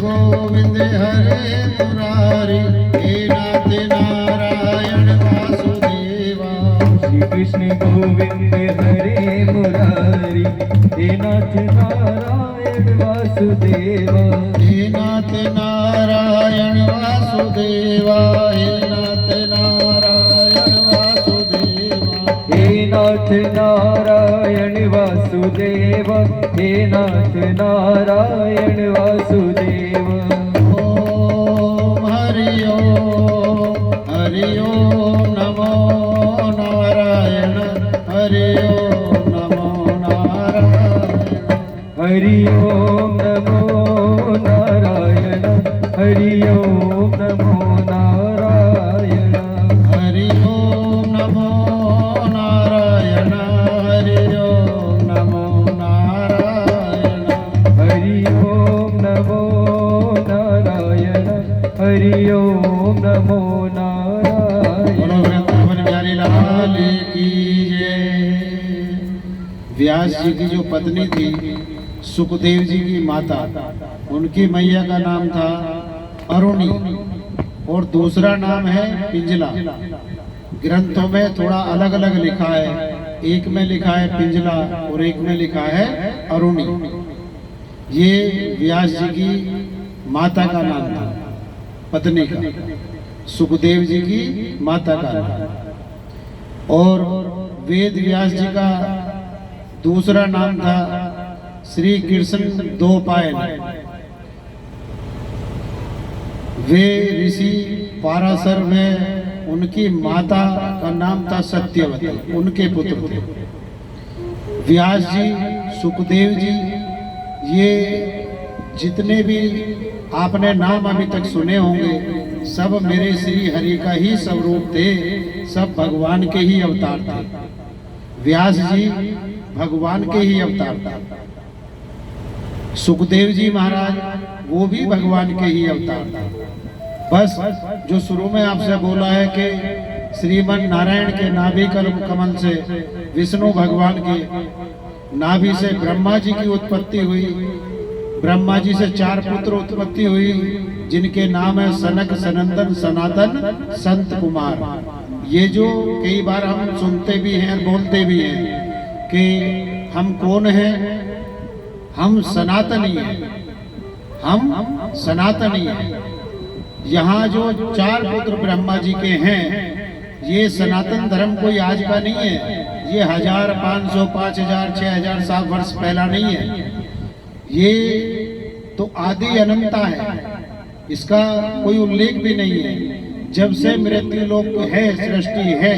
गोविंद हरे मुरारी हे नाथ नारायण वासुदेवा। श्री कृष्ण गोविंद हरे मुरारी हे नाथ नारायण वासुदेवा। हे नाथ नारायण वासुदेवा। हे नाथ नारायण वासुदेवा। हे नाथ नारायण वासुदेवा। हे नाथ नारायण वासुदेवा। ओम हरि ओम नमो नारायण। हरि ओम नमो नारायण। हरि ओम नमो नारायण। हरि ओम नमो नारायण। हरि ओम नमो नारायण। हरि ओम नमो नारायण। हरि ओम नमो नारायण। हरि ओम नमो नारायण। बोलो वृंदावन बिहारी लाल की जय। व्यास जी की जो पत्नी थी सुखदेव जी की माता, उनकी मैया का नाम था अरुणी और दूसरा नाम है पिंजला। ग्रंथों में थोड़ा अलग अलग लिखा है, एक में लिखा है पिंजला और एक में लिखा है अरुणी। ये व्यास जी की माता का नाम था, पत्नी का, सुखदेव जी की माता का नाम। और वेद व्यास जी का दूसरा नाम था श्री कृष्ण द्वैपायन। वे ऋषि पाराशर में उनकी माता का नाम था सत्यवती, उनके पुत्र थे। व्यास जी, सुखदेव जी, ये जितने भी आपने नाम अभी तक सुने होंगे सब मेरे श्री हरि का ही स्वरूप थे, सब भगवान के ही अवतार थे। व्यास जी भगवान के ही अवतार थे। सुखदेव जी महाराज वो भी भगवान के ही अवतार थे। बस जो शुरू में आपसे बोला है कि श्रीमन नारायण के नाभि कमल से विष्णु भगवान की नाभि से ब्रह्मा जी की उत्पत्ति हुई। ब्रह्मा जी से 4 पुत्र उत्पत्ति हुई जिनके नाम है सनक, सनंदन, सनातन, संत कुमार। ये जो कई बार हम सुनते भी हैं, बोलते भी हैं कि हम कौन हैं, हम सनातनी हैं, हम सनातनी हैं। यहाँ जो 4 पुत्र ब्रह्मा जी के हैं, ये सनातन धर्म कोई आज का नहीं है। ये 1000, 500, 5000, 6000 7 वर्ष पहला नहीं है। ये तो आदि अनंता है, इसका कोई उल्लेख भी नहीं है। जब से मृत्यु लोक है, सृष्टि है,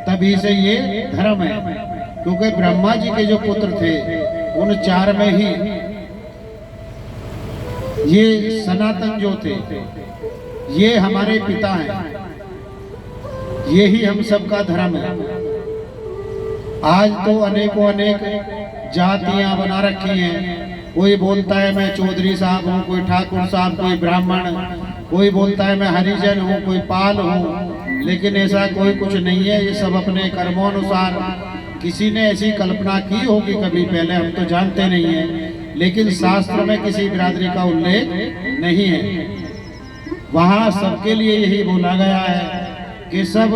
तभी से ये धर्म है। क्योंकि ब्रह्मा जी के जो पुत्र थे उन 4 में ही ये सनातन जो थे, ये हमारे पिता हैं, ये ही हम सबका धर्म है। आज तो अनेकों अनेक जातियां बना रखी हैं। कोई बोलता है मैं चौधरी साहब हूँ, कोई ठाकुर साहब, कोई ब्राह्मण, कोई बोलता है मैं हरिजन हूँ, कोई पाल हूँ। लेकिन ऐसा कोई कुछ नहीं है। ये सब अपने कर्मोनुसार, किसी ने ऐसी कल्पना की होगी कभी पहले, हम तो जानते नहीं हैं, लेकिन शास्त्र में किसी बिरादरी का उल्लेख नहीं है। वहाँ सबके लिए यही बोला गया है कि सब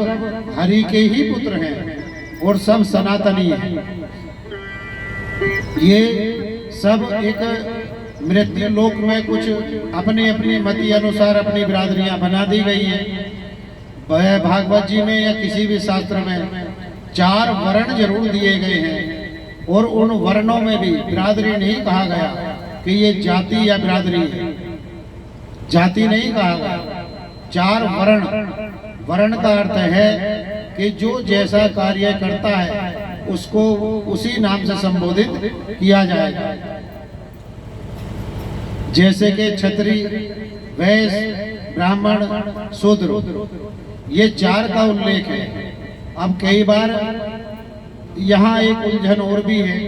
हरि के ही पुत्र हैं और सब सनातनी हैं। ये सब एक मृत्यु लोक में कुछ अपनी अपनी मति अनुसार अपनी बिरादरियां बना दी गई हैं। भागवत जी में या किसी भी शास्त्र में 4 वर्ण जरूर दिए गए हैं और उन वर्णों में भी बिरादरी नहीं कहा गया कि ये जाति या बिरादरी है। जाति नहीं कहा गया। 4 वर्ण, वर्ण का अर्थ है कि जो जैसा कार्य करता है उसको उसी नाम से संबोधित किया जाएगा। जैसे कि क्षत्रिय, वैश्य, ब्राह्मण, शूद्र, ये 4 का उल्लेख है। अब कई बार यहाँ एक उलझन और भी है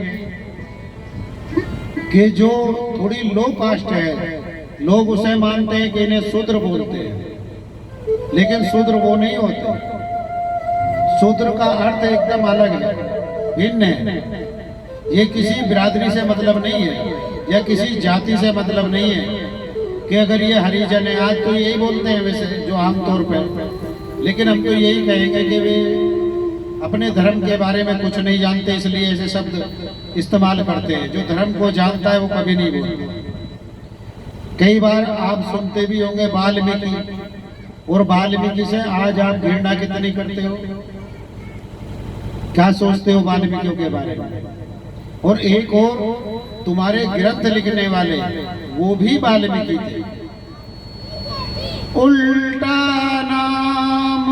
कि जो थोड़ी लो कास्ट है, लोग उसे मानते हैं कि इन्हें शूद्र बोलते हैं, लेकिन शूद्र वो नहीं होते। शूद्र का अर्थ एकदम अलग है, भिन्न है। ये किसी बिरादरी से मतलब नहीं है या किसी जाति से मतलब नहीं है। कि अगर ये हरिजन है, आज तो यही बोलते हैं वैसे जो आमतौर पर, लेकिन हम तो यही कहेंगे कि वे अपने धर्म के बारे में कुछ नहीं जानते, इसलिए ऐसे शब्द इस्तेमाल करते हैं। जो धर्म को जानता है वो कभी नहीं बोलता। कई बार आप सुनते भी होंगे वाल्मीकि, और वाल्मीकि से आज आप घृणा कितनी करते हो, क्या सोचते हो वाल्मीकियों के बारे में। और एक और तुम्हारे ग्रंथ लिखने वाले वो भी वाल्मीकि थे। उल्टा नाम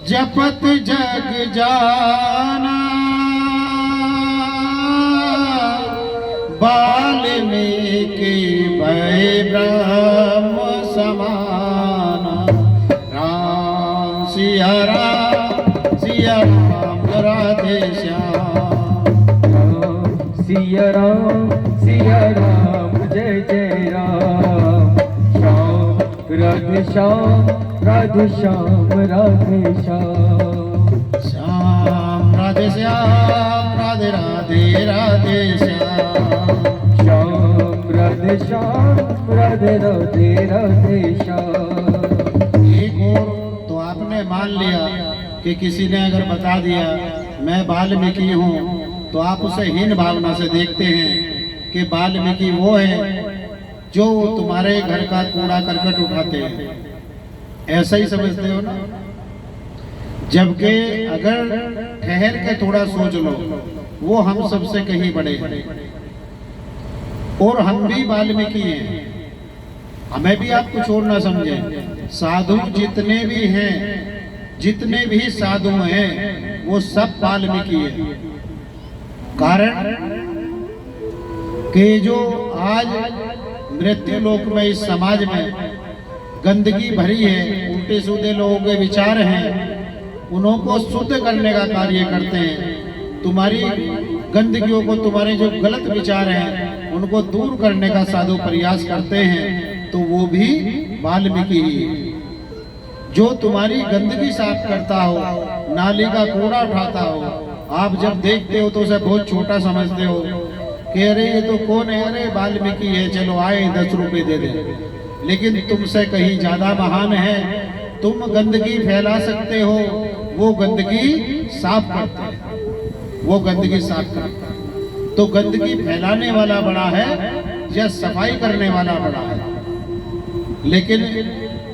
जपत जग जाना, वाल्मीकि भय ब्रह्म समाना। राम सिया राम, सिया राम राधे श्याम। सिया राम जय जय राम। श्याम राधे श्याम, राधे श्याम। श्याम राधे श्याम, राधे राधे राधे श्याम। श्याम राधे श्याम, राधे राधे राधे श्याम। एक और तो आपने मान लिया कि किसी ने अगर बता दिया मैं वाल्मीकि हूँ, तो आप उसे हीन भावना से देखते हैं कि वाल्मीकि वो है जो तुम्हारे घर का कूड़ा करकट उठाते हैं, ऐसा ही समझते हो ना। जबकि अगर ठहर के थोड़ा सोच लो, वो हम सबसे कहीं बड़े हैं, और हम भी वाल्मीकि हैं। हमें भी आप कुछ और ना समझें। साधु जितने भी हैं, जितने भी साधु हैं, वो सब वाल्मीकि हैं। कारण कि जो आज मृत्यु लोक में, इस समाज में गंदगी भरी है, उल्टे सीधे लोगों के विचार हैं, उनको शुद्ध करने का कार्य करते हैं। तुम्हारी गंदगियों को, तुम्हारे जो गलत विचार हैं, उनको दूर करने का साधु प्रयास करते हैं, तो वो भी वाल्मीकि ही है। जो तुम्हारी गंदगी साफ करता हो, नाली का कूड़ा उठाता हो, आप जब देखते हो तो उसे बहुत छोटा समझते हो कि अरे ये तो कौन है, अरे वाल्मीकि है, चलो आए 10 रुपए दे दे। लेकिन तुमसे कहीं ज्यादा महान है। तुम गंदगी फैला सकते हो, वो गंदगी साफ करता है, वो गंदगी साफ करता है। तो गंदगी फैलाने वाला बड़ा है या सफाई करने वाला बड़ा है? लेकिन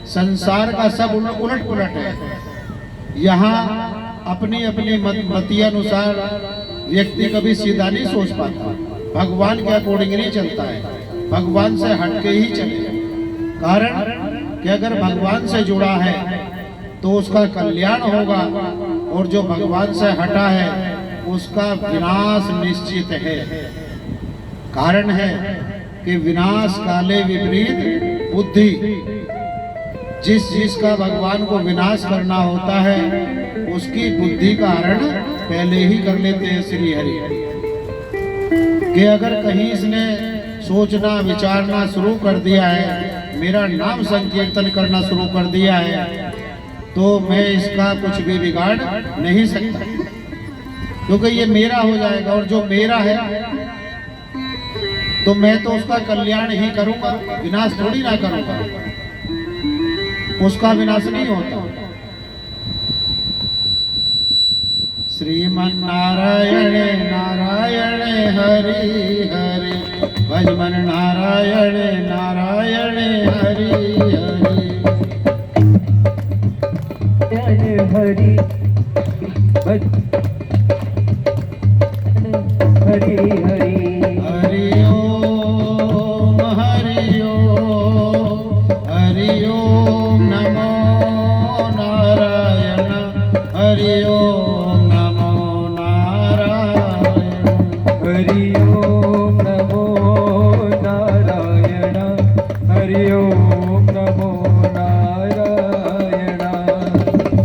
संसार का सब उलट पुलट है। यहाँ अपनी अपनी मति अनुसार व्यक्ति कभी सीधा नहीं सोच पाता, भगवान के अकॉर्डिंग नहीं चलता है, भगवान से हटके ही चले। कारण कि अगर भगवान से जुड़ा है तो उसका कल्याण होगा, और जो भगवान से हटा है उसका विनाश निश्चित है। कारण है कि विनाश काले विपरीत बुद्धि। जिसका भगवान को विनाश करना होता है, उसकी बुद्धि का हरण पहले ही कर लेते हैं श्री हरि। कि अगर कहीं इसने सोचना विचारना शुरू कर दिया है, मेरा नाम संकीर्तन करना शुरू कर दिया है, तो मैं इसका कुछ भी बिगाड़ नहीं सकता, क्योंकि ये मेरा हो जाएगा। और जो मेरा है तो मैं तो उसका कल्याण ही करूंगा, विनाश थोड़ी ना करूंगा। उसका विनाश नहीं होता। श्रीमन नारायण नारायण हरि हरि, भजमन नारायण नारायण हरि हरि। हरि हरि हरि हरि ओम हरि ओम हरि ओम नमो नारायण हरि ओम नमो नारायण हरि ओम नमो नारायण हरि ओम नमो नारायण।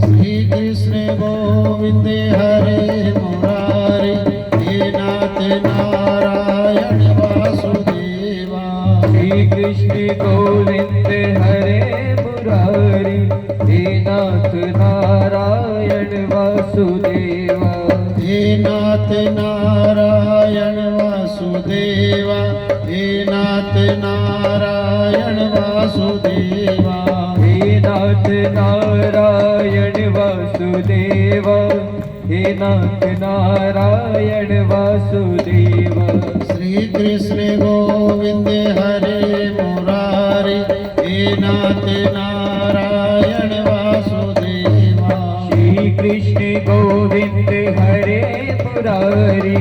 श्री कृष्ण गोविंद हरे मुरारी, हे नाथ नारायण वासुदेवा। श्री कृष्ण गोविंद हरे मुरारी, हे नाथ नारायण वासुदेवा। हे नाथ नारायण वासुदेवा, हे नाथ नारायण नारायण वासुदेवा हे नाथ नारायण वासुदेवा श्री कृष्ण गोविंद हरे मुरारी हे नाथ नारायण वासुदेवा श्री कृष्ण गोविंद हरे मुरारी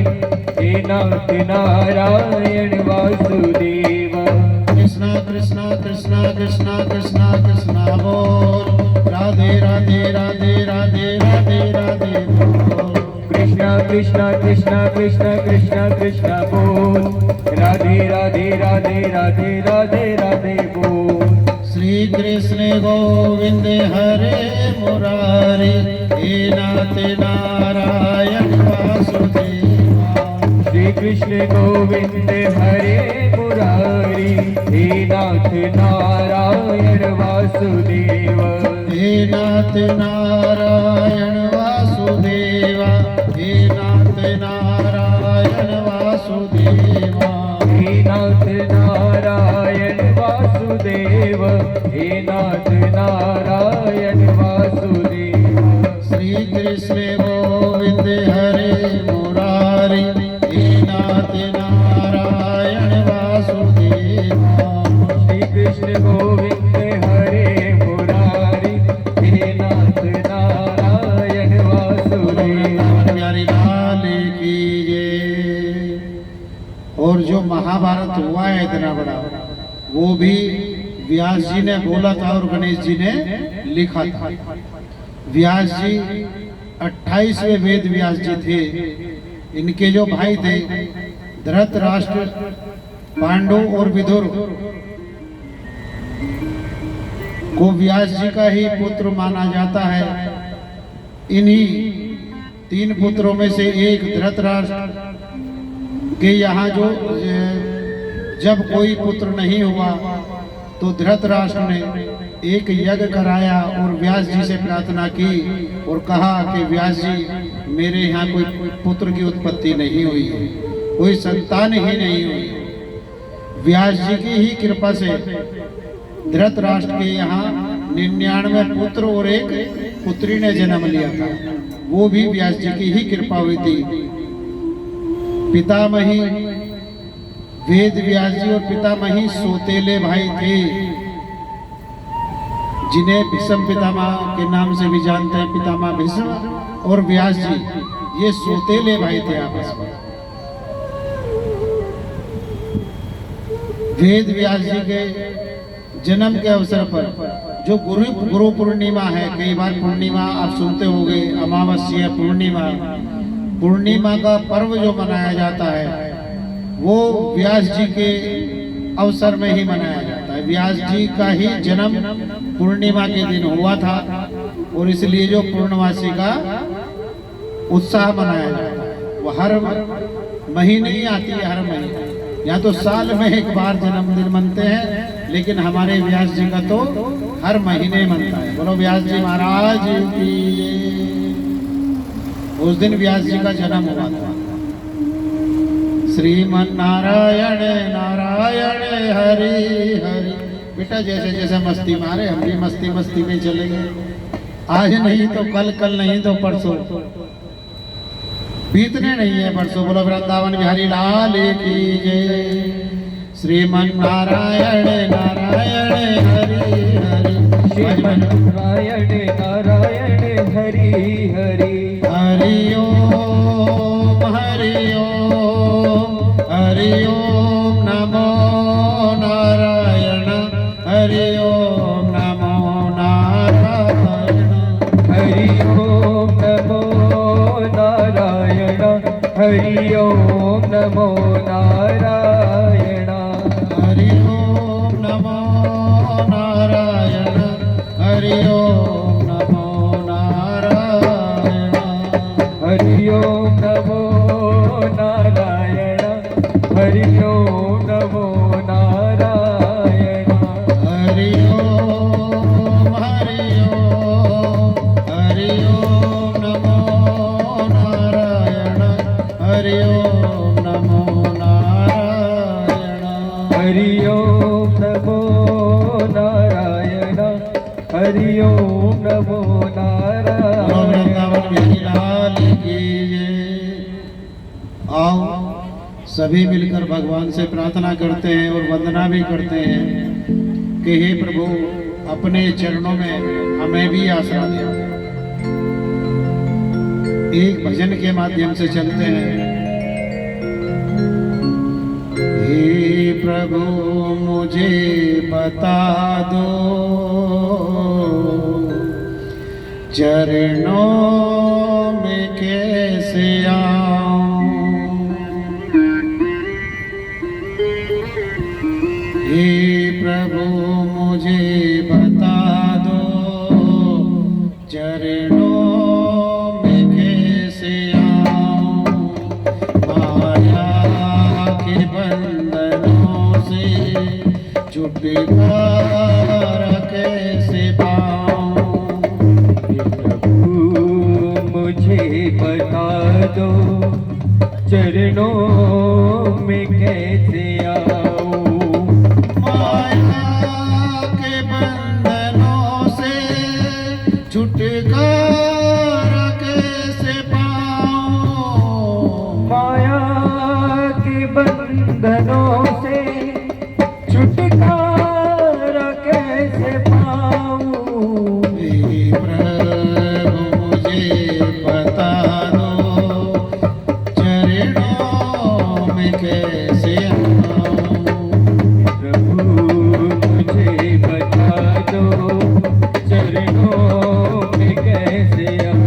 हे नाथ नारायण वासुदेवा कृष्णा कृष्णा कृष्णा कृष्णा कृष्णा कृष्णा बोल राधे राधे राधे राधे राधे राधे बोल कृष्णा कृष्णा कृष्णा कृष्णा कृष्णा कृष्णा बोल राधे राधे राधे राधे राधे राधे बोल श्री कृष्ण गोविंद हरे मुरारी हे नाथ नारायण वासुदेवा श्री कृष्ण गोविंद हरे मुरारी हे नाथ नारायण वासुदेवा हे नाथ नारायण वासुदेवा हे नाथ नारायण वासुदेवा हे नाथ नारायण वासुदेव हे नाथ नारायण वासुदेव श्री कृष्ण गोविंद हरे मुरारी हे नाथ नारायण वासुदेवा श्री कृष्ण गोविंद हरे मुरारी हे नाथ नारायण वासुदेव प्यारी लाल की जय। और जो महाभारत हुआ है इतना बड़ा, वो भी व्यास जी ने बोला था और गणेश जी ने लिखा था। व्यास जी 28वें वेद व्यास जी थे। इनके जो भाई थे धृतराष्ट्र, पांडु और विदुर को व्यास जी का ही पुत्र माना जाता है। इन्हीं 3 पुत्रों में से एक धृतराष्ट्र के यहाँ जो जब कोई पुत्र नहीं हुआ तो धृतराष्ट्र ने एक यज्ञ कराया और व्यास जी से प्रार्थना की और कहा कि व्यास जी मेरे यहाँ कोई पुत्र की उत्पत्ति नहीं हुई है, कोई संतान ही नहीं हुई है। व्यास जी की ही कृपा से धृतराष्ट्र के यहाँ 99 पुत्र और एक पुत्री ने जन्म लिया था। वो भी व्यास जी की ही कृपा हुई थी। पितामही वेद व्यास जी और पितामही सौतेले भाई थे, जिन्हें भीष्म पितामह के नाम से भी जानते हैं। पितामह भीष्म और व्यास जी ये सौतेले भाई थे आपस में। वेद व्यास जी के जन्म के अवसर पर जो गुरु पूर्णिमा है, कई बार पूर्णिमा आप सुनते होंगे, अमावस्या पूर्णिमा का पर्व जो मनाया जाता है वो व्यास जी के अवसर में ही मनाया जाता है। व्यास जी का ही जन्म पूर्णिमा के दिन हुआ था और इसलिए जो पूर्णमासी का उत्साह मनाया जाता है वो हर महीने ही आती है। हर महीने या तो साल में एक बार जन्मदिन मनते हैं, लेकिन हमारे व्यास जी का तो हर महीने मनता है। बोलो व्यास जी महाराज की जय। उस दिन व्यास जी का जन्म हुआ था। श्रीमन नारायण नारायण हरि हरि। बेटा जैसे जैसे मस्ती मारे हम भी मस्ती मस्ती में चलेंगे। आज नहीं तो कल, कल नहीं तो परसों, बीतने नहीं है परसों। बोलो वृंदावन बिहारी लाल की जय। श्रीमन नारायण नारायण हरि हरि। श्रीमन नारायण नारायण हरि हरि। हरि ओम हरि ओम हरि ओम नमो नारायण हरि ओम नमो नारायण हरि ओम नमो नारायण हरि ओम नमो नारायण हरि ओम नमो नारायण हरि ओम नमो नारायण हरि ओम नमो नारायण हरि ओम नमो नारायण हरि ओम हरि ओम हरि ओम नमो नारायण हरि ओम नमो नारायण हरि ओम नमो नारायण। वृंदावन बिहारी लाल की जय। आओ सभी मिलकर भगवान से प्रार्थना करते हैं और वंदना भी करते हैं कि हे प्रभु अपने चरणों में हमें भी आसरा दिया। एक भजन के माध्यम से चलते हैं। हे प्रभु मुझे बता दो चरणों में कैसे आऊं। हे प्रभु मुझे बता दो चरणों में कैसे आऊं। माया के बंधनों से छुटकारा कैसे पाऊं। मुझे बता दो चरणों में कैसे आऊं। माया के बंधनों से छुटकारा कैसे पाऊं। माया के बंधनों से छुटकारा कैसे पाऊं। हे प्रभु मुझे बता दो चरणों में कैसे आऊं। प्रभु मुझे बता दो चरणों में कैसे आऊं।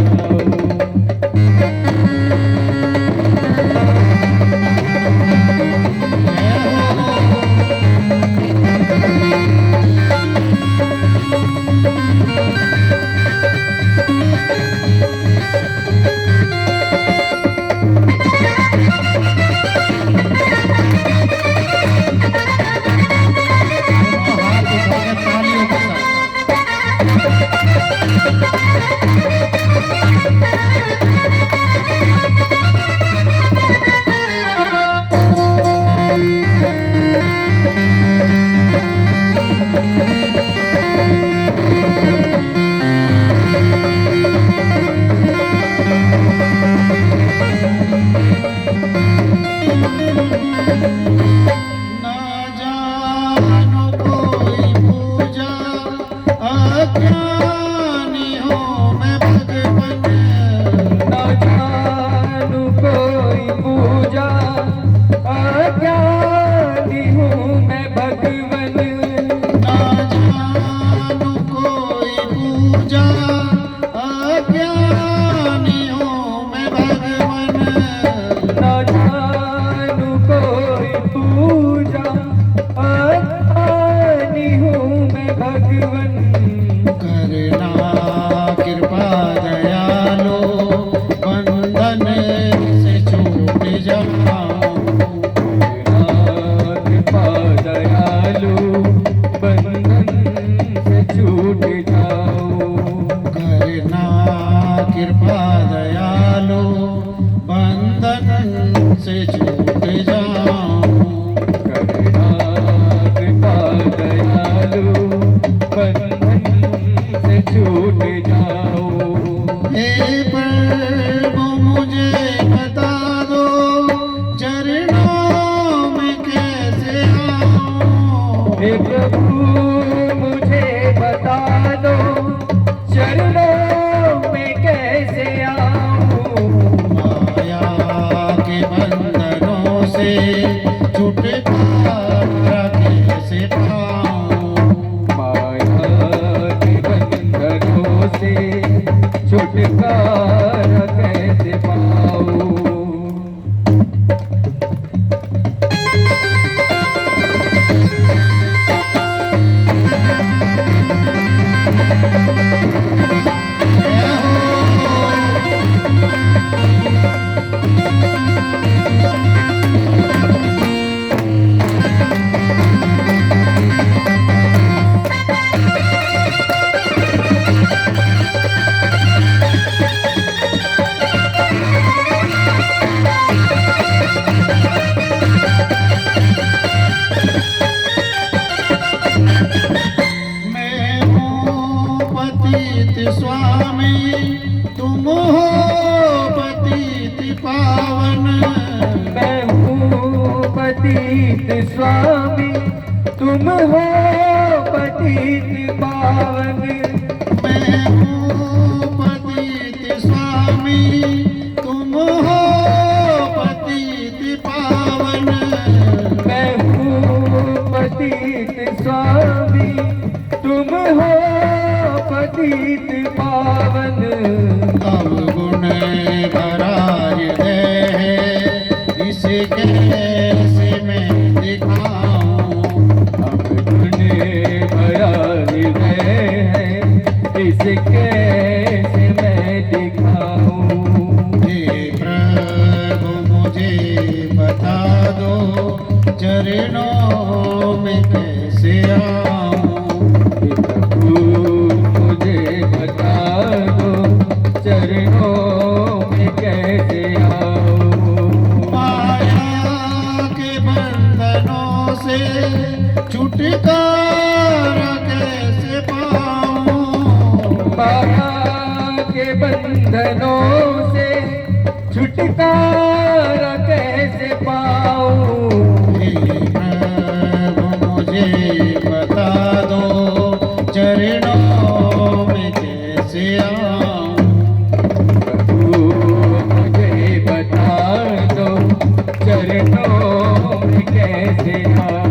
हाथ उठाकर तालियों के साथ। ना जानो कोई पूजा अज्ञानी हूँ मैं भगवन। न जानू कोई पूजा अज्ञानी हूँ मैं भगवन। ना जानो कोई पूजा अज्ञानी हूँ मैं भगवन। न जानू कोई पूजा अज्ञानी हूँ मैं भगवन। करना कृपा दयालो बंधन से छूट जाऊं। कृपा दयालु बंधन से छूट जाओ। करना कृपा दयालो बंधन से छूट जाऊं। करना कृपा दयालु बंधन से छूट जाओ। हे प्रभु मुझे बता दो चरणों में कैसे आऊं। हे प्रभु मुझे बता दो चरणों में कैसे आऊं। माया के बंधनों से छुटकारा कैसे पाऊं। माया के बंधनों से छुटकारा कैसे पाऊं। स्वामी तुम हो पतित पावन। मैं हूँ पतित स्वामी तुम हो पतित पावन। मैं हूँ पतित स्वामी तुम हो पतित पावन। मैं हूँ पतित स्वामी तुम हो पतित पावन। अवगुण भरा हृदय है इसे कैसे मैं दिखाऊं। अवगुण भरा हृदय है इसे कैसे मैं दिखाऊं। हे प्रभु मुझे बता दो चरणों में कैसे आऊं। हे प्रभु मुझे बता दो चरणों में कैसे आऊं। माया के बंधनों से छुटकारा कैसे पाऊं। माया के बंधनों से छुटकारा कैसे पाऊं। हे प्रभु मुझे बता दो चरणों में कैसे आऊं। प्रभु मुझे बता दो चरणों में कैसे आऊं।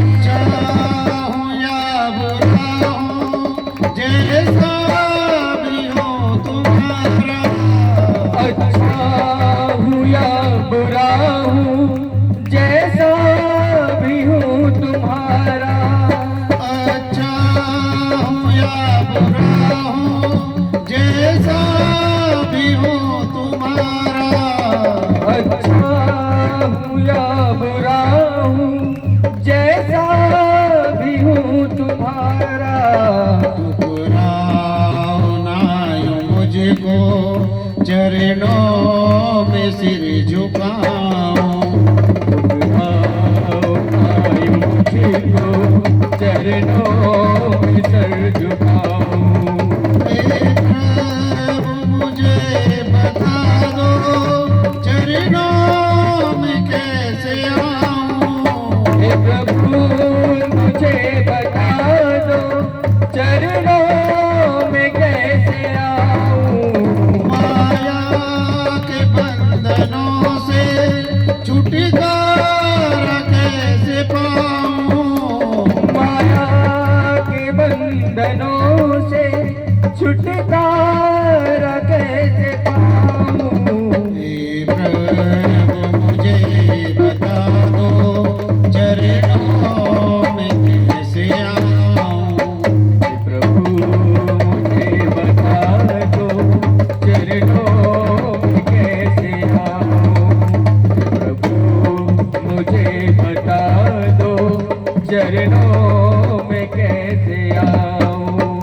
अच्छा हूँ या बुरा हूँ जैसा भी हो तुम्हारा। अच्छा हूँ या बुरा हूँ जैसा भी हूँ तुम्हारा। अच्छा हूँ या बुरा हूँ जैसा भी हो तुम्हारा। अच्छा हूँ या बुरा हूँ जैसा भी हूँ तुम्हारा। ठुकराओ ना यूं मुझको चरणों में सिर झुकाऊं। मुझको चरणों में सर झुकाऊं। हे प्रभु मुझे बता दो चरणों में कैसे आऊं। हे प्रभु मुझे बता दो चरणों में कैसे आऊं। माया के बंधनों से छुटकारा कैसे पाऊं। माया के बंधनों से छुटकारा कैसे पाऊं। हे प्रभु मुझे बता दो चरणों में कैसे आऊं। हे प्रभु मुझे बता दो चरणों में कैसे आऊं। हे प्रभु मुझे बता दो चरणों में कैसे आऊं।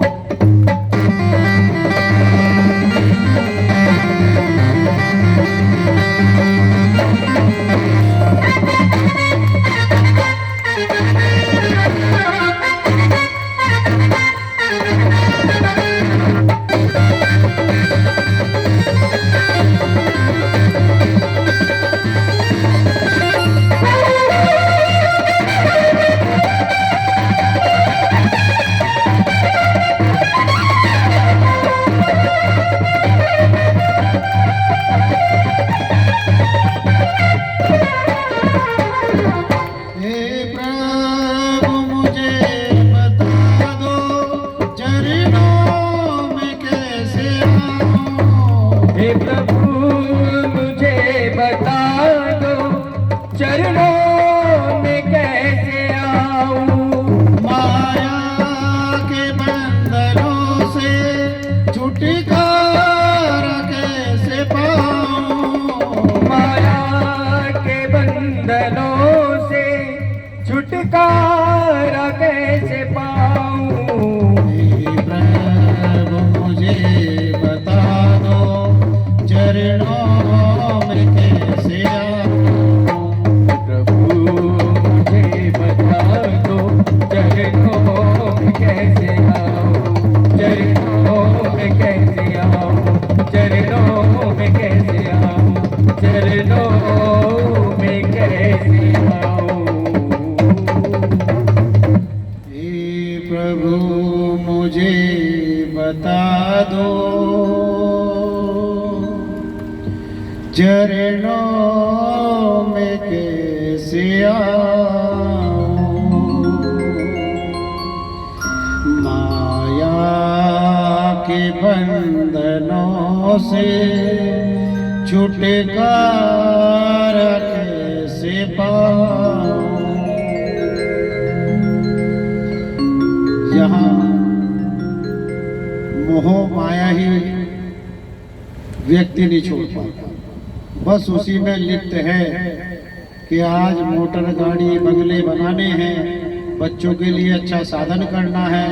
चरणों में कैसे आऊं, चरणों में कैसे आऊं, चरणों में कैसे आऊं। हे प्रभु मुझे बता दो, चरणों में कैसे आऊं, माया के बंधनों से छुटकारा कैसे पाऊं। यहाँ मोह माया ही व्यक्ति नहीं छोड़ पाता, बस उसी में लिप्त है कि आज मोटर गाड़ी बंगले बनाने हैं, बच्चों के लिए अच्छा साधन करना है,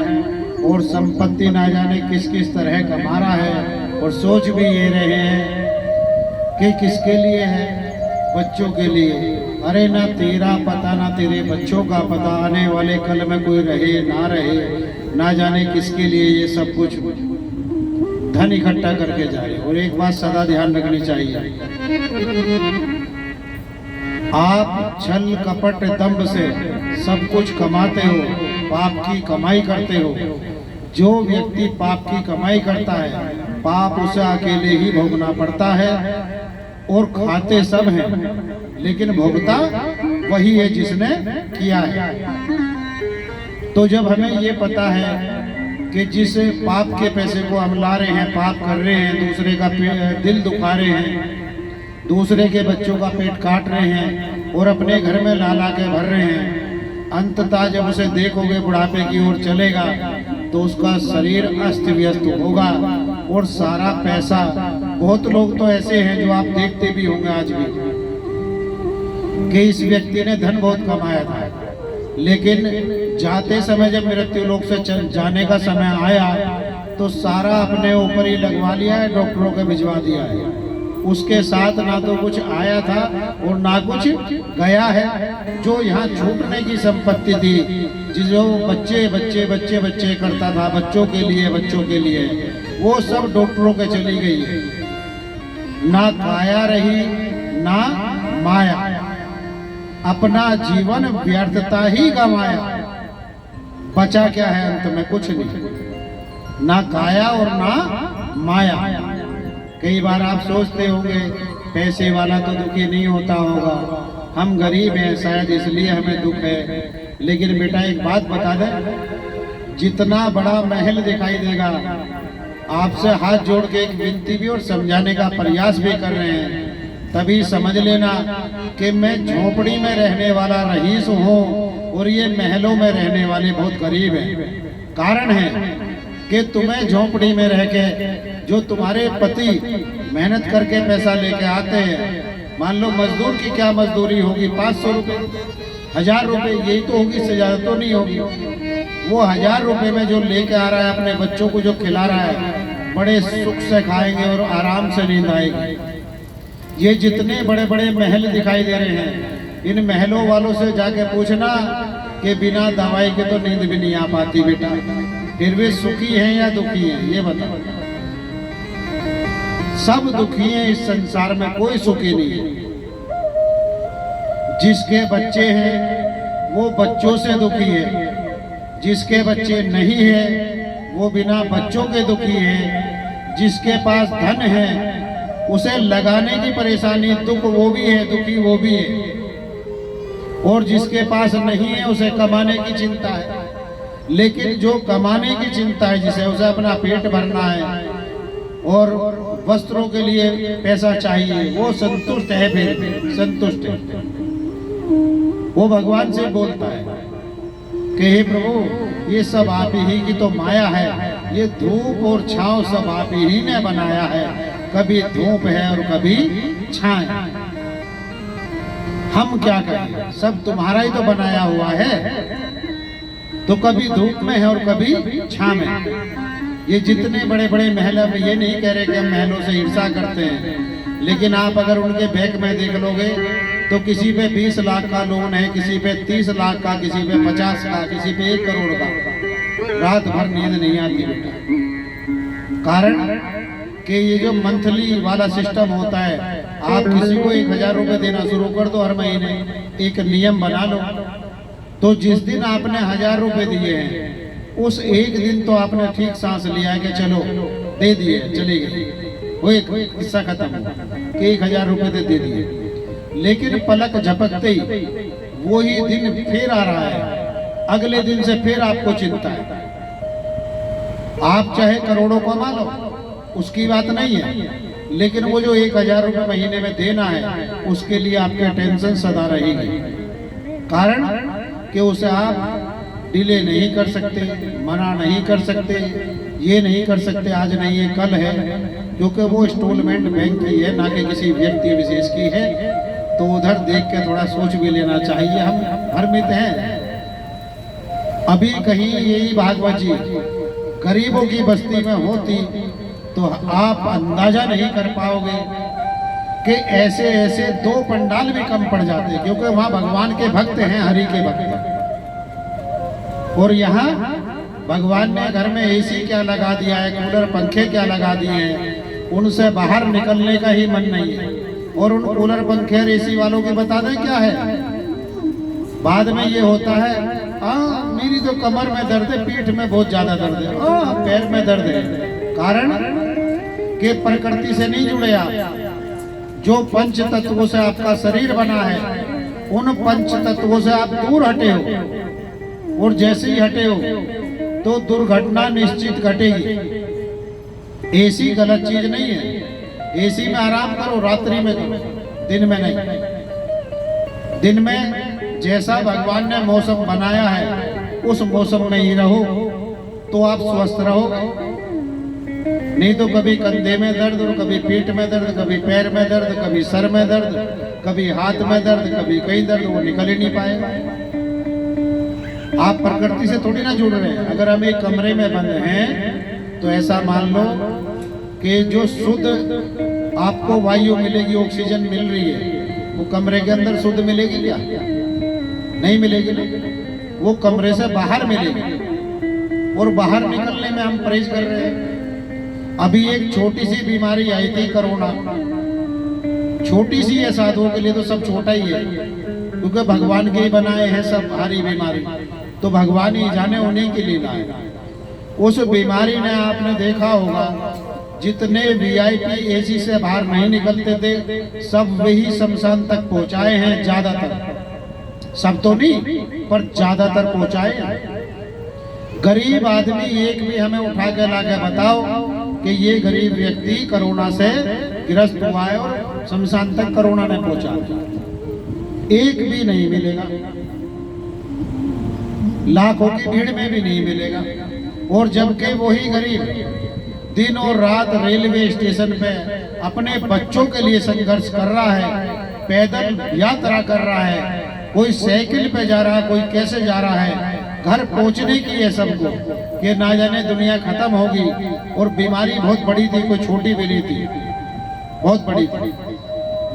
और संपत्ति ना जाने किस किस तरह कमा रहा है, और सोच भी ये रहे हैं कि किसके लिए है, बच्चों के लिए। अरे ना तेरा पता ना तेरे बच्चों का पता, आने वाले कल में कोई रहे ना रहे, ना जाने किसके लिए ये सब कुछ धन इकट्ठा करके जा रहे। और एक बात सदा ध्यान रखनी चाहिए, आप छल कपट दंभ से सब कुछ कमाते हो, पाप की कमाई करते हो। जो व्यक्ति पाप की कमाई करता है, पाप उसे अकेले ही भोगना पड़ता है, और खाते सब हैं लेकिन भोगता वही है जिसने किया है। तो जब हमें ये पता है कि जिस पाप के पैसे को हम ला रहे हैं, पाप कर रहे हैं, दूसरे का दिल दुखा रहे हैं, दूसरे के बच्चों का पेट काट रहे हैं, और अपने घर में ला ला के भर रहे हैं, अंततः जब उसे देखोगे बुढ़ापे की ओर चलेगा तो उसका शरीर अस्त व्यस्त होगा, और सारा पैसा, बहुत लोग तो ऐसे हैं जो आप देखते भी होंगे आज भी, कि इस व्यक्ति ने धन बहुत कमाया था, लेकिन जाते समय जब मृत्यु लोक से जाने का समय आया तो सारा अपने ऊपर ही लगवा लिया है, डॉक्टरों को भिजवा दिया है। उसके साथ ना तो कुछ आया था और ना कुछ गया है। जो यहाँ छूटने की संपत्ति थी, जो बच्चे बच्चे बच्चे बच्चे करता था, बच्चों के लिए, वो सब डॉक्टरों के चली गई है। ना काया रही ना माया, अपना जीवन व्यर्थता ही गंवाया, बचा क्या है अंत में? कुछ नहीं, ना काया और ना माया। कई बार आप सोचते होंगे पैसे वाला तो दुखी नहीं होता होगा, हम गरीब हैं शायद इसलिए हमें दुख है। लेकिन बेटा एक बात बता दें, जितना बड़ा महल दिखाई देगा, आपसे हाथ जोड़ के एक विनती भी और समझाने का प्रयास भी कर रहे हैं, तभी समझ लेना कि मैं झोपड़ी में रहने वाला रईस हूँ और ये महलों में रहने वाले बहुत गरीब हैं। कारण है कि तुम्हें झोपड़ी में रह के जो तुम्हारे पति मेहनत करके पैसा लेके आते हैं, मान लो मजदूर की क्या मजदूरी होगी, 500 रुपये, 1000 रुपये, यही तो होगी, इससे ज्यादा तो नहीं होगी। वो 1000 रुपये में जो लेके आ रहा है, अपने बच्चों को जो खिला रहा है, बड़े सुख से खाएंगे और आराम से नींद आएगी। ये जितने बड़े बड़े महल दिखाई दे रहे हैं, इन महलों वालों से जाके पूछना कि बिना दवाई के तो नींद भी नहीं आ पाती बेटा। फिर वे सुखी हैं या दुखी हैं, ये बताओ? सब दुखी हैं इस संसार में, कोई सुखी नहीं है। जिसके बच्चे हैं वो बच्चों से दुखी है, जिसके बच्चे नहीं है वो बिना बच्चों के दुखी है। जिसके पास धन है उसे लगाने की परेशानी, दुख वो भी है, दुखी वो भी है। और जिसके पास नहीं है उसे कमाने की चिंता है। लेकिन जो कमाने की चिंता है, जिसे उसे अपना पेट भरना है और वस्त्रों के लिए पैसा चाहिए, वो संतुष्ट है, फिर संतुष्ट है। वो भगवान से बोलता है कि हे प्रभु, ये सब आप ही की तो माया है, ये धूप और छांव सब आप ही ने बनाया है, कभी धूप है और कभी छांव। हम क्या करें, सब तुम्हारा ही तो बनाया हुआ है, तो कभी धूप में है और कभी छांव में। ये जितने बड़े बड़े महल हैं, ये नहीं कह रहे कि हम महलों से ईर्षा करते हैं, लेकिन आप अगर उनके बैंक में देख लोगे तो किसी पे 20 लाख का लोन है, किसी पे 30 लाख का, किसी पे 50 का, किसी पे 1 करोड़ का। रात भर नींद नहीं आती बेटा। कारण कि ये जो मंथली वाला सिस्टम होता है, आप किसी को 1000 रुपए देना शुरू कर दो हर महीने, एक नियम बना लो, तो जिस दिन आपने 1000 रुपए दिए हैं उस एक दिन तो आपने ठीक सांस लिया है कि चलो दे दिए, चले गए, वो एक किस्सा खत्म हुआ कि 1000 रुपए दे दिए। लेकिन पलक झपकते ही वही दिन फिर आ रहा है, अगले दिन से फिर आपको चिंता है। आप चाहे करोड़ों कमा लो, उसकी बात नहीं है, लेकिन वो जो 1000 रुपए महीने में देना है उसके लिए आपके टेंशन सदा रहेगी। कारण कि उसे आप डिले नहीं कर सकते, मना नहीं कर सकते, ये नहीं कर सकते आज नहीं है कल है, क्योंकि वो इंस्टॉलमेंट बैंक की है, ना कि किसी व्यक्ति विशेष की है। तो उधर देख के थोड़ा सोच भी लेना चाहिए। हम भ्रमित हैं। अभी कहीं यही भागवत जी गरीबों की बस्ती में होती तो आप अंदाजा नहीं कर पाओगे कि ऐसे ऐसे 2 पंडाल भी कम पड़ जाते, क्योंकि वहां भगवान के भक्त हैं, हरि के भक्त। और यहाँ भगवान ने घर में एसी क्या लगा दिया है, कूलर पंखे क्या लगा दिए हैं, उनसे बाहर निकलने का ही मन नहीं है। और उन कूलर पंखे और एसी वालों की बता दें क्या है, बाद में ये होता है मेरी तो कमर में दर्द है, पीठ में बहुत ज्यादा दर्द है, पैर में दर्द है। कारण कि प्रकृति से नहीं जुड़े आप। जो पंच तत्वों से आपका शरीर बना है, उन पंच तत्वों से आप दूर हटे हो, और जैसे ही हटे हो तो दुर्घटना निश्चित घटेगी। एसी गलत चीज नहीं है, एसी में आराम करो, रात्रि में करो, दिन में नहीं। दिन में जैसा भगवान ने मौसम बनाया है उस मौसम में ही रहो तो आप स्वस्थ रहोगे। नहीं तो कभी कंधे में दर्द, और कभी पीठ में दर्द, कभी पैर में दर्द, कभी सर में दर्द, कभी हाथ में दर्द, कभी कहीं दर्द, वो निकल ही नहीं पाएगा। आप प्रकृति से थोड़ी ना जुड़ रहे हैं। अगर हम एक कमरे में बंद हैं तो ऐसा मान लो कि जो शुद्ध आपको वायु मिलेगी, ऑक्सीजन मिल रही है, वो कमरे के अंदर शुद्ध मिलेगी क्या? नहीं मिलेगी। वो कमरे से बाहर मिलेगी, और बाहर निकलने में हम परहेज कर रहे हैं। अभी एक छोटी सी बीमारी आई थी, कोरोना। छोटी सी है, साधुओं के लिए तो सब छोटा ही है, क्योंकि भगवान के ही बनाए हैं सब भारी बीमारी, तो भगवान ही जाने उन्हीं की लीला है। उस बीमारी ने आपने देखा होगा, जितने वीआईपी एसी से बाहर नहीं निकलते थे सब वही शमशान तक पहुंचाए हैं, ज्यादातर, सब तो नहीं पर ज्यादातर पहुंचाए। गरीब आदमी एक भी हमें उठा के ला के बताओ कि ये गरीब व्यक्ति कोरोना से ग्रस्त हुआ है और शमशान तक कोरोना ने पहुंचा, एक भी नहीं मिलेगा। लाखों की भीड़ में भी नहीं मिलेगा। और जबकि वही गरीब दिन और रात रेलवे स्टेशन पे अपने बच्चों के लिए संघर्ष कर रहा है, पैदल यात्रा कर रहा है, कोई साइकिल पे जा रहा है, कोई कैसे जा रहा है, घर पहुंचने की है सबको कि ना जाने दुनिया खत्म होगी। और बीमारी बहुत बड़ी थी, कोई छोटी भी नहीं थी, बहुत बड़ी थी।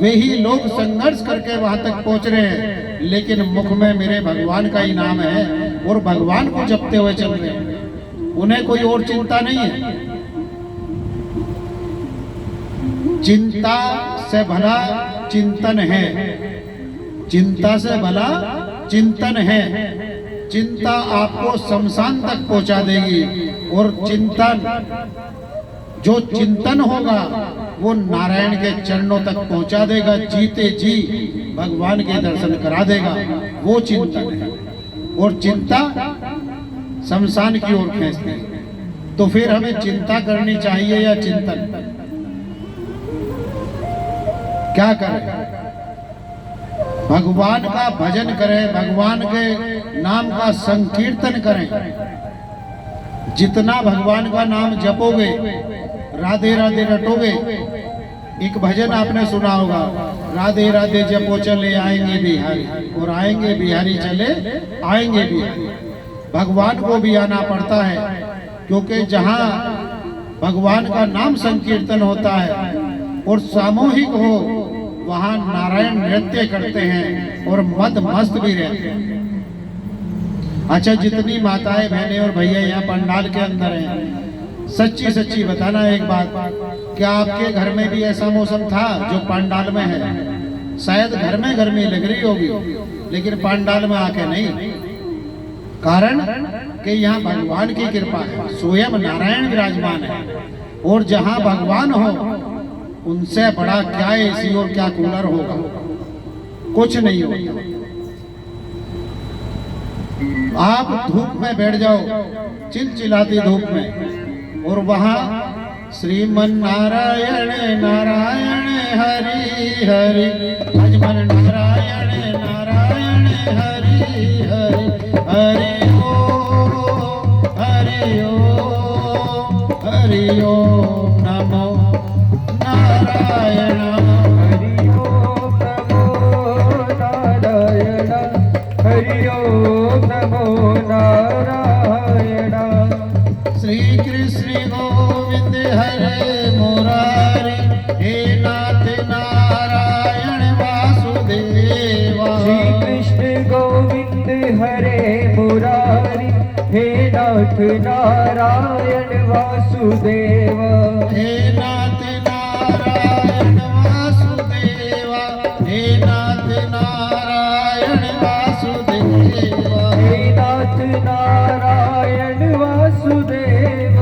वे ही लोग संघर्ष करके वहां तक पहुंच रहे हैं, लेकिन मुख में मेरे भगवान का ही नाम है और भगवान को जपते हुए चल रहे हैं। उन्हें कोई और चिंता नहीं है। चिंता से भला चिंतन है, चिंता से भला चिंतन है। चिंता आपको शमशान तक पहुंचा देगी, और चिंतन, जो चिंतन होगा वो नारायण के चरणों तक पहुंचा देगा, जीते जी भगवान के दर्शन करा देगा, वो चिंतन है। और चिंता शमशान की ओर खींचती है। तो फिर हमें चिंता करनी चाहिए या चिंतन? क्या करें? भगवान का भजन करें, भगवान के नाम का संकीर्तन करें। जितना भगवान का नाम जपोगे, राधे राधे रटोगे। एक भजन आपने सुना होगा, राधे राधे जपो चले आएंगे बिहारी, और आएंगे बिहारी चले आएंगे बिहारी। भगवान को भी आना पड़ता है, क्योंकि जहाँ भगवान का नाम संकीर्तन होता है और सामूहिक हो, वहाँ नारायण नृत्य करते हैं और मद मस्त भी रहते हैं। अच्छा, जितनी माताएं बहनें और भैया यहाँ पंडाल के अंदर हैं, सच्ची सच्ची बताना एक बात, क्या आपके घर में भी ऐसा मौसम था जो पंडाल में है? शायद घर में गर्मी लग रही होगी, लेकिन पंडाल में आके नहीं। कारण कि यहाँ भगवान की कृपा है, स्वयं नारायण विराजमान है। और जहाँ भगवान हो उनसे बड़ा क्या एसी और क्या कूलर होगा, कुछ नहीं होगा। आप धूप में बैठ जाओ, चिलचिलाती धूप में, और वहां श्रीमन नारायण नारायण हरि हरि, अजमन नारायण नारायण हरि हरि, हरि ओम हरि ओम हरि ओम नमो नारायण, हरि ओम नमो नारायण, हरि ओम नमो नारायण। श्री कृष्ण गोविंद हरे मुरारी, हे नाथ नारायण वासुदेवा। श्री कृष्ण गोविंद हरे मुरारी, हे नाथ नारायण वासुदेव। हे नाथ नारायण वासुदेवा, हे नाथ नारायण वासुदेवा, हे नाथ नारायण वासुदेव,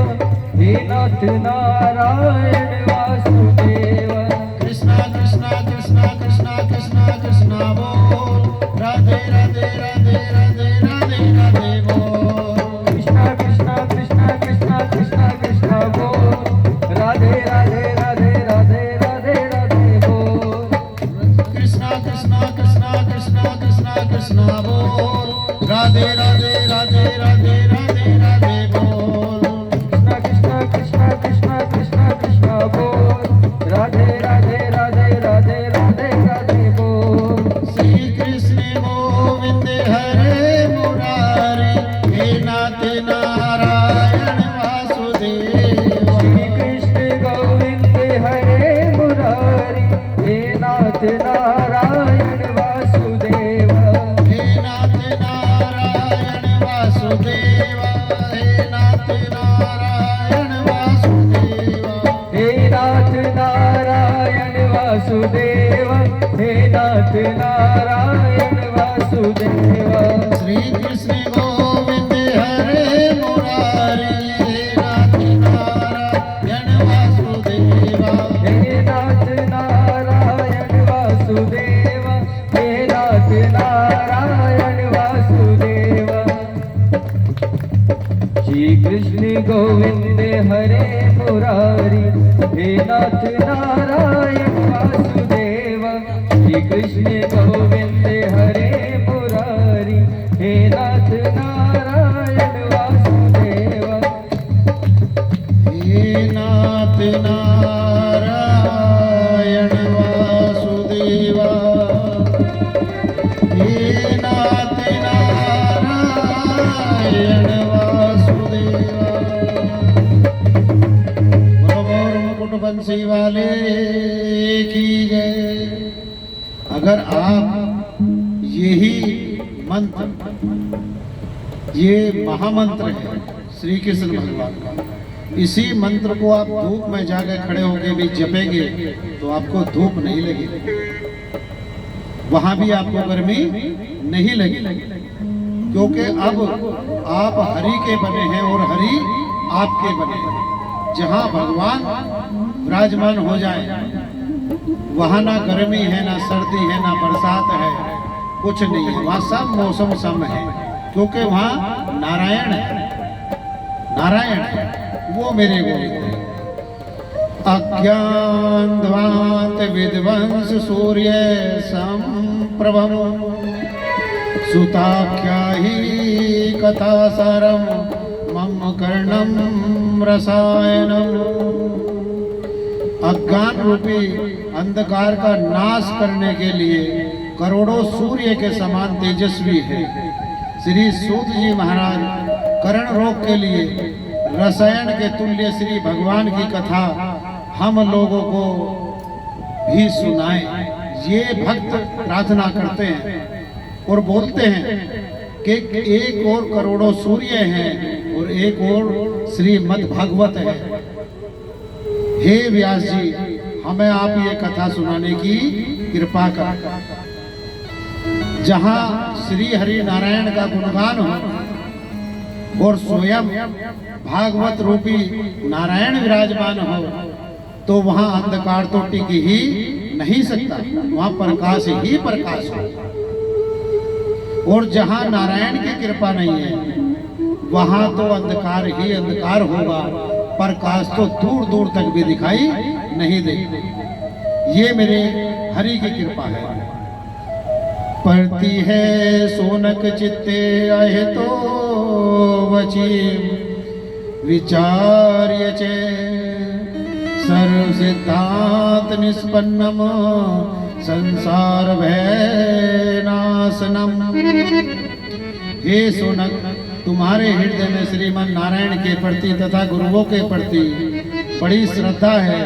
हे नाथ नारायण वासुदेव। कृष्णा कृष्णा कृष्णा कृष्णा कृष्णा कृष्णा बोल, राधे राधे राधे राधे राधे राधे बोल। कृष्णा कृष्णा कृष्णा कृष्णा कृष्णा कृष्णा बोल, राधे राधे राधे राधे राधे राधे बोल। कृष्णा कृष्णा कृष्णा कृष्णा कृष्णा कृष्णा बोल, राधे राधे राधे राधे राधे राधे बोल। कृष्णा कृष्णा कृष्णा कृष्णा कृष्णा बोल, राधे राधे राधे राधे राधे राधे बोल। श्री कृष्ण गोविंद हरे मुरारी, हे नाथ नारायण वासुदेवा। श्री कृष्ण गोविंद हरे मुरारी, हे नाथ नारायण वासुदेव। हे नाथ नारायण वासुदेवा, हे नाथ नारायण वासुदेवा। हे नाथ नारायण वासुदेव, हे नाथ नारायण वासुदेव। श्री कृष्ण गोविंद हरे मुरारी, हे नाथ नारायण वासुदेवा। हे नाथ नारायण वासुदेव, हे नाथ नारायण वासुदेव। श्री कृष्ण गोविंद हरे मुरारी, हे नाथ नारायण वासुदेव। श्री कृष्ण गोविंद हरे मुरारी, हे नाथ नारायण वासुदेव। हे नाथ नारायण वासुदेवा, हे नाथ नारायण वासुदेवा। बोलो मुकुट बंसी वाले की जय। अगर आप यही मंत्र, ये महामंत्र है श्री कृष्ण भगवान का, इसी मंत्र को आप धूप में जाकर खड़े होकर भी जपेंगे तो आपको धूप नहीं लगेगी, वहां भी आपको गर्मी नहीं लगेगी, क्योंकि अब आप हरि के बने हैं और हरि आपके बने हैं। जहां भगवान विराजमान हो जाए वहां ना गर्मी है, ना सर्दी है, ना बरसात है, कुछ नहीं है, वहां सब मौसम सम है, क्योंकि वहां नारायण है। नारायण है, वो मेरे गोविंद है। अज्ञान ध्वांत विध्वंस सूर्य संप्रभम, सुताख्या ही कथा सारम, मम कर्णम रसायनम। अज्ञान रूपी अंधकार का नाश करने के लिए करोड़ों सूर्य के समान तेजस्वी है श्री सूत जी महाराज। करण रोग के लिए रसायन के तुल्य श्री भगवान की कथा हम लोगों को भी सुनाएं। ये भक्त प्रार्थना करते हैं और बोलते हैं कि एक और करोड़ों सूर्य हैं और एक और श्रीमद् भागवत है। हे व्यास जी, हमें आप ये कथा सुनाने की कृपा कर। जहां श्री हरि नारायण का गुणगान हो और स्वयं भागवत रूपी नारायण विराजमान हो, तो वहां अंधकार तो टिक ही नहीं सकता, वहां प्रकाश ही प्रकाश हो। और जहां नारायण की कृपा नहीं है, वहां तो अंधकार ही अंधकार होगा, प्रकाश तो दूर दूर तक भी दिखाई नहीं देगा। ये मेरे हरि की कृपा है। पड़ती है सोनक चित्ते आए तो वची विचार्य चे सर्व सिद्धांत निष्पन्नम संसार भय नाशनम। हे सोनक, तुम्हारे हृदय में श्रीमन नारायण के प्रति तथा गुरुओं के प्रति बड़ी श्रद्धा है,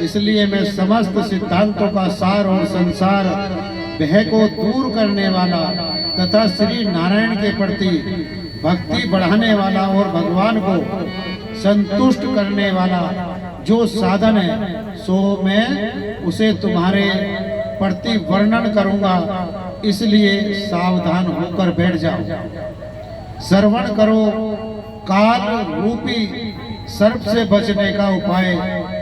इसलिए मैं समस्त सिद्धांतों का सार और संसार भय को दूर करने वाला तथा श्री नारायण के प्रति भक्ति बढ़ाने वाला और भगवान को संतुष्ट करने वाला जो साधन है, सो मैं उसे तुम्हारे प्रति वर्णन करूंगा। इसलिए सावधान होकर बैठ जाओ, श्रवण करो। काल रूपी सर्प से बचने का उपाय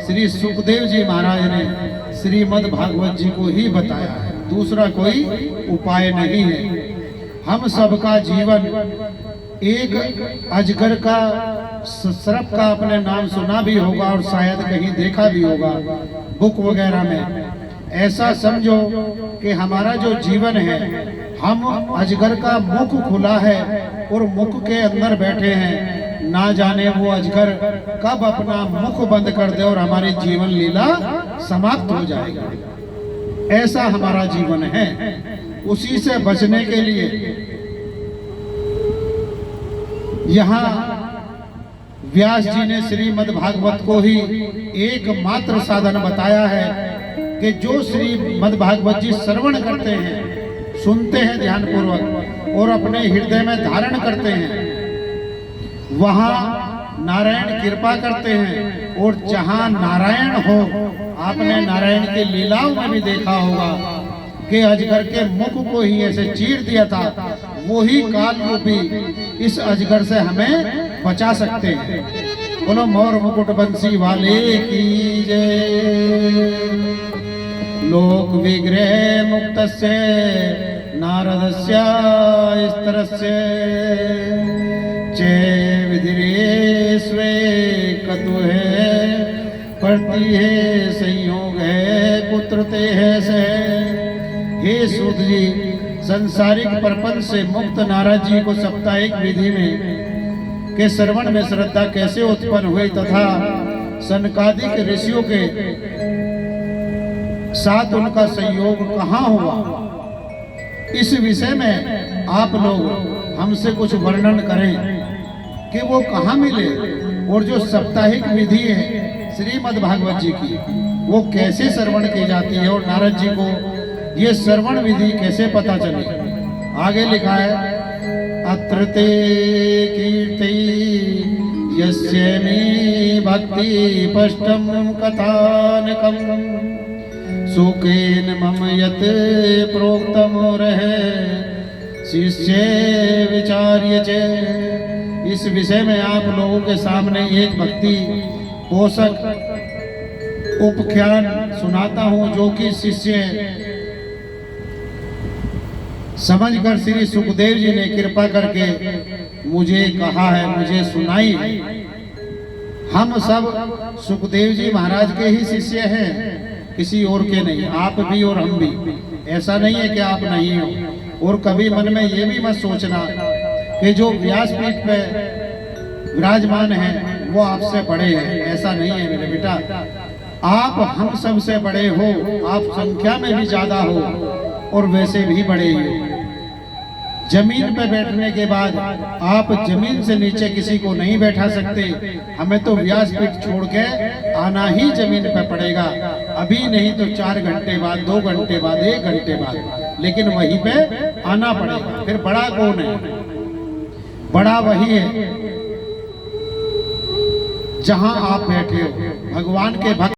श्री सुखदेव जी महाराज ने श्रीमद् भागवत जी को ही बताया है, दूसरा कोई उपाय नहीं है। हम सबका जीवन एक अजगर का, सर्प का अपने नाम सुना भी होगा और शायद कहीं देखा भी होगा बुक वगैरह में। ऐसा समझो कि हमारा जो जीवन है, हम अजगर का मुख खुला है और मुख के अंदर बैठे हैं। ना जाने वो अजगर कब अपना मुख बंद कर दे और हमारी जीवन लीला समाप्त हो जाएगा। ऐसा हमारा जीवन है। उसी से बचने के लिए यहाँ व्यास जी ने श्रीमद् भागवत को ही एकमात्र साधन बताया है कि जो श्रीमद् भागवत जी श्रवण करते हैं, सुनते हैं ध्यान पूर्वक और अपने हृदय में धारण करते हैं, वहां नारायण कृपा करते हैं। और जहां नारायण हो, आपने नारायण के लीलाओं में भी देखा होगा कि अजगर के मुख को ही ऐसे चीर दिया था, वो ही काल रूपी इस अजगर से हमें बचा सकते हैं। बोलो मोर मुकुट बंसी वाले की जय। लोक विग्रह मुक्तस्य नारदस्य स्तरस्य चे विधिरे स्वे कतु है पड़ती है संयोग है पुत्रते है से। हे सूत जी, संसारिक प्रपंच से मुक्त नारद जी को साप्ताहिक विधि में के श्रवण में श्रद्धा कैसे उत्पन्न हुई तथा सनकादिक ऋषियों के साथ उनका संयोग कहाँ हुआ, इस विषय में आप लोग हमसे कुछ वर्णन करें कि वो कहाँ मिले। और जो साप्ताहिक विधि है श्रीमद् भागवत जी की, वो कैसे श्रवण की जाती है और नारद जी को ये श्रवण विधि कैसे पता चली। आगे लिखा है, अत्र ते कीर्ति यस्येमि भक्ति पष्टम कथानकम सुखेन मम यत प्रोक्तम रहे शिष्य विचार्य चे। इस विषय में आप लोगों के सामने एक भक्ति पोषक उपख्यान सुनाता हूँ, जो कि शिष्य समझकर श्री सुखदेव जी ने कृपा करके मुझे कहा है, मुझे सुनाई है। हम सब सुखदेव जी महाराज के ही शिष्य हैं, किसी और के नहीं। आप भी और हम भी, ऐसा नहीं है कि आप नहीं हो। और कभी मन में ये भी मत सोचना कि जो व्यासपीठ पे विराजमान है वो आपसे बड़े हैं, ऐसा नहीं है मेरे बेटा। आप हम सबसे बड़े हो, आप संख्या में भी ज्यादा हो और वैसे भी बड़े हो। जमीन पे बैठने के बाद आप जमीन से नीचे किसी को नहीं बैठा सकते। हमें तो व्यासपीठ छोड़ के आना ही जमीन पे पड़ेगा, अभी नहीं तो 4 घंटे बाद, 2 घंटे बाद, 1 घंटे बाद, लेकिन वहीं पे आना पड़ेगा। फिर बड़ा कौन है? बड़ा वही है जहां आप बैठे हो। भगवान के भक्त